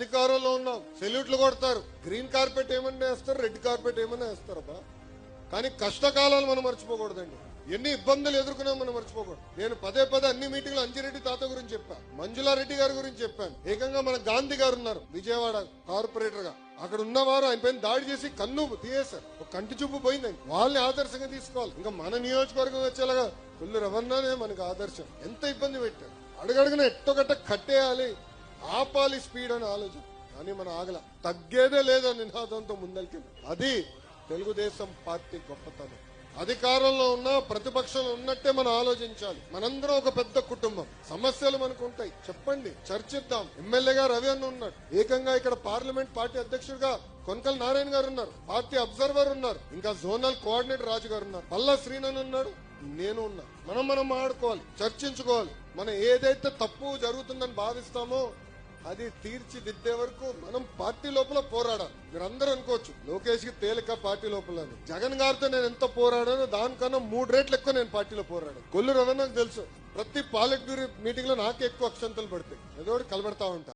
అధికారంలో ఉన్నాం, సెల్యూట్లు కొడతారు, గ్రీన్ కార్పెట్ ఏమన్నా వేస్తారు, రెడ్ కార్పెట్ ఏమన్నా వేస్తారబ్బా. కానీ కష్టకాలాలు మనం మర్చిపోకూడదండి. ఎన్ని ఇబ్బందులు ఎదుర్కొన్నా మనం మర్చిపోకూడదు. నేను పదే అన్ని మీటింగ్లు అంజిరెడ్డి తాత గురించి చెప్పాను, మంజులారెడ్డి గారి గురించి చెప్పాను. ఏకంగా మన గాంధీ గారు ఉన్నారు విజయవాడ కార్పొరేటర్ గా, అక్కడ ఉన్నవారు ఆయన పైన దాడి చేసి కన్ను తీయేశారు, ఒక కంటి చూపు పోయిందండి. వాళ్ళని ఆదర్శంగా తీసుకోవాలి. ఇంకా మన నియోజకవర్గం వచ్చేలాగా కొల్లు రవణనే మనకు ఆదర్శం. ఎంత ఇబ్బంది పెట్టారు, అడుగడుగున ఎట్టొకట్ట కట్టేయాలి, ఆపాలి స్పీడ్ అని ఆలోచన. కానీ మన ఆగల, తగ్గేదే లేదని నినాదంతో ముందలికింది. అది తెలుగుదేశం పార్టీ గొప్పతనం. అధికారంలో ఉన్నా ప్రతిపక్షంలో ఉన్నట్టే మనం ఆలోచించాలి. మనందరం ఒక పెద్ద కుటుంబం, సమస్యలు మనకు ఉంటాయి, చెప్పండి, చర్చిద్దాం. ఎమ్మెల్యేగా రవి అన్న ఉన్నాడు, ఏకంగా ఇక్కడ పార్లమెంట్ పార్టీ అధ్యక్షుడిగా కొనకల నారాయణ గారు ఉన్నారు, పార్టీ అబ్జర్వర్ ఉన్నారు, ఇంకా జోనల్ కోఆర్డినేటర్ రాజు గారు ఉన్నారు, పల్లా శ్రీనన్ ఉన్నాడు, నేను ఉన్నా. మనం ఆడుకోవాలి, చర్చించుకోవాలి. మనం ఏదైతే తప్పు జరుగుతుందని భావిస్తామో అది తీర్చిదిద్దే వరకు మనం పార్టీ లోపల పోరాడాలి. మీరందరూ అనుకోవచ్చు లోకేష్ కి తేలిక పార్టీ లోపల, జగన్ గారితో నేను ఎంత పోరాడానో దానికన్నా 3 రెట్లు ఎక్కువ నేను పార్టీలో పోరాడాను. కొల్లు రవణకు తెలుసు, ప్రతి పాలిట్ బ్యూరో మీటింగ్ లో నాకే ఎక్కువ అక్షంతలు పడతాయి, ఏదో కలబెడతా ఉంటా.